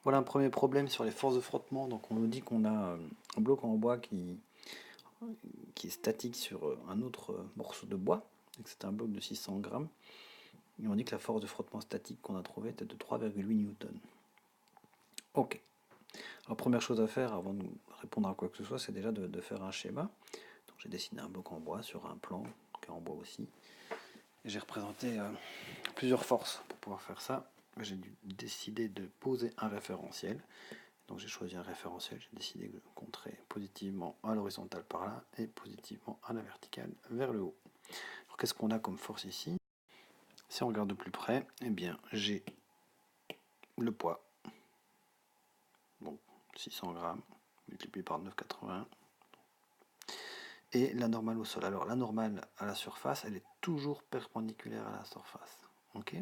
Voilà un premier problème sur les forces de frottement. Donc on nous dit qu'on a un bloc en bois qui est statique sur un autre morceau de bois, et que c'est un bloc de 600 grammes. Et on dit que la force de frottement statique qu'on a trouvée était de 3,8 newtons. Ok. Alors première chose à faire avant de répondre à quoi que ce soit, c'est déjà de faire un schéma. Donc j'ai dessiné un bloc en bois sur un plan, qui est en bois aussi. Et j'ai représenté plusieurs forces pour pouvoir faire ça. J'ai décidé de poser un référentiel. Donc j'ai choisi un référentiel, j'ai décidé de le contrer positivement à l'horizontale par là et positivement à la verticale vers le haut. Alors qu'est-ce qu'on a comme force ici? Si on regarde de plus près, eh bien j'ai le poids, donc 600 grammes multiplié par 9,81, et la normale au sol. Alors la normale à la surface, elle est toujours perpendiculaire à la surface. Ok,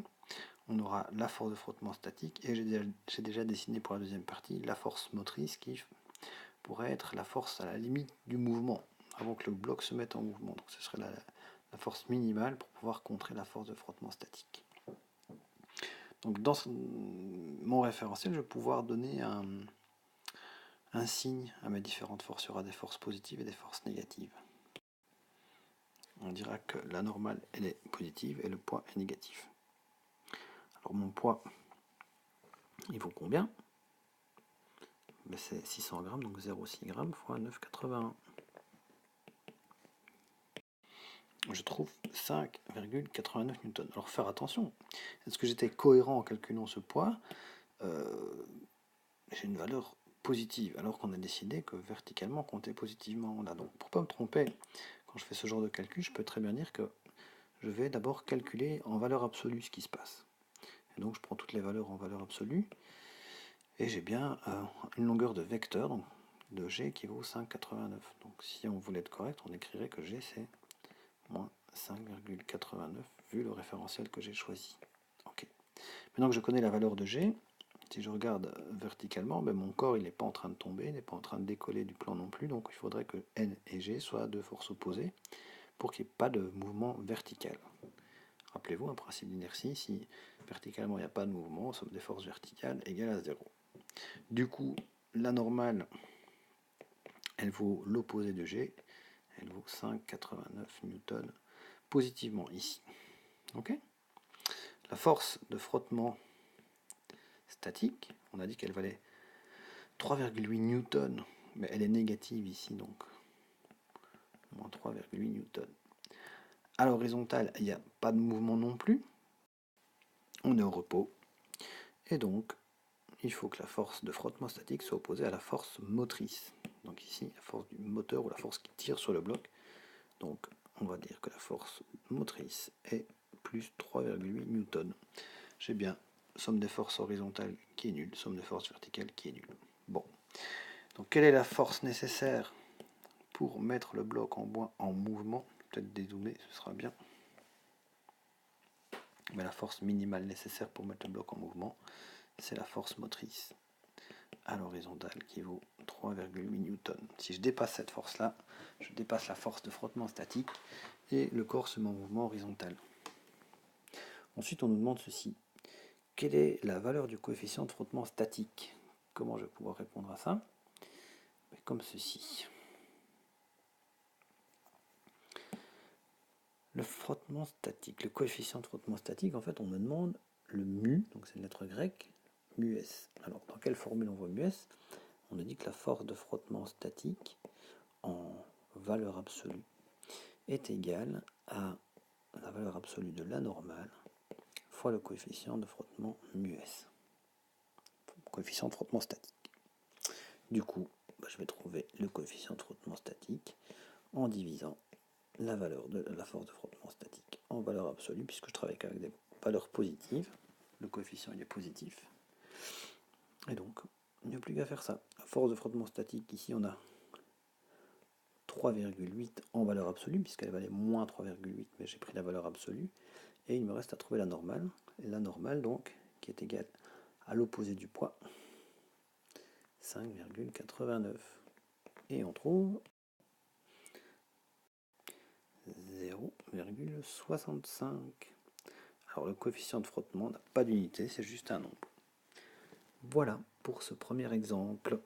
on aura la force de frottement statique, et j'ai déjà dessiné pour la deuxième partie la force motrice qui pourrait être la force à la limite du mouvement, avant que le bloc se mette en mouvement. Donc ce serait la force minimale pour pouvoir contrer la force de frottement statique. Donc dans mon référentiel, je vais pouvoir donner un signe à mes différentes forces. Il y aura des forces positives et des forces négatives. On dira que la normale, elle est positive et le poids est négatif. Alors mon poids, il vaut combien? C'est 600 grammes, donc 0,6 grammes fois 9,81. Je trouve 5,89 newtons. Alors faire attention, est-ce que j'étais cohérent en calculant ce poids? J'ai une valeur positive, alors qu'on a décidé que verticalement compter positivement. Là, donc pour ne pas me tromper, quand je fais ce genre de calcul, je peux très bien dire que je vais d'abord calculer en valeur absolue ce qui se passe. Et donc je prends toutes les valeurs en valeur absolue, et j'ai bien une longueur de vecteur, donc de G qui vaut 5,89. Donc si on voulait être correct, on écrirait que G c'est moins 5,89 vu le référentiel que j'ai choisi. Ok. Maintenant que je connais la valeur de G, si je regarde verticalement, ben mon corps il n'est pas en train de tomber, il n'est pas en train de décoller du plan non plus, donc il faudrait que N et G soient deux forces opposées pour qu'il n'y ait pas de mouvement vertical. Rappelez-vous un principe d'inertie, si verticalement il n'y a pas de mouvement, somme des forces verticales égale à 0. Du coup, la normale, elle vaut l'opposé de G, elle vaut 5,89 newtons positivement ici. Ok ? La force de frottement statique, on a dit qu'elle valait 3,8 newtons, mais elle est négative ici, donc moins 3,8 newtons. À l'horizontale, il n'y a pas de mouvement non plus, on est au repos, et donc il faut que la force de frottement statique soit opposée à la force motrice. Donc ici, la force du moteur ou la force qui tire sur le bloc. Donc on va dire que la force motrice est plus 3,8 newtons. J'ai bien somme des forces horizontales qui est nulle, somme des forces verticales qui est nulle. Bon. Donc quelle est la force nécessaire pour mettre le bloc en bois en mouvement? Peut-être dézoomer, ce sera bien. Mais la force minimale nécessaire pour mettre le bloc en mouvement, c'est la force motrice à l'horizontale qui vaut 3,8 newtons. Si je dépasse cette force-là, je dépasse la force de frottement statique et le corps se met en mouvement horizontal. Ensuite, on nous demande ceci. Quelle est la valeur du coefficient de frottement statique? Comment je vais pouvoir répondre à ça? Comme ceci. Le frottement statique, le coefficient de frottement statique, en fait, on me demande le mu, donc c'est une lettre grecque, mu s. Alors, dans quelle formule on voit mu s? On a dit que la force de frottement statique en valeur absolue est égale à la valeur absolue de la normale fois le coefficient de frottement mu s. Coefficient de frottement statique. Du coup, je vais trouver le coefficient de frottement statique en divisant la valeur de la force de frottement statique en valeur absolue, puisque je travaille avec des valeurs positives. Le coefficient il est positif. Et donc, il n'y a plus qu'à faire ça. La force de frottement statique, ici on a 3,8 en valeur absolue, puisqu'elle valait moins 3,8, mais j'ai pris la valeur absolue. Et il me reste à trouver la normale. Et la normale, donc, qui est égale à l'opposé du poids, 5,89. Et on trouve 0,65. Alors le coefficient de frottement n'a pas d'unité, c'est juste un nombre. Voilà. pour ce premier exemple.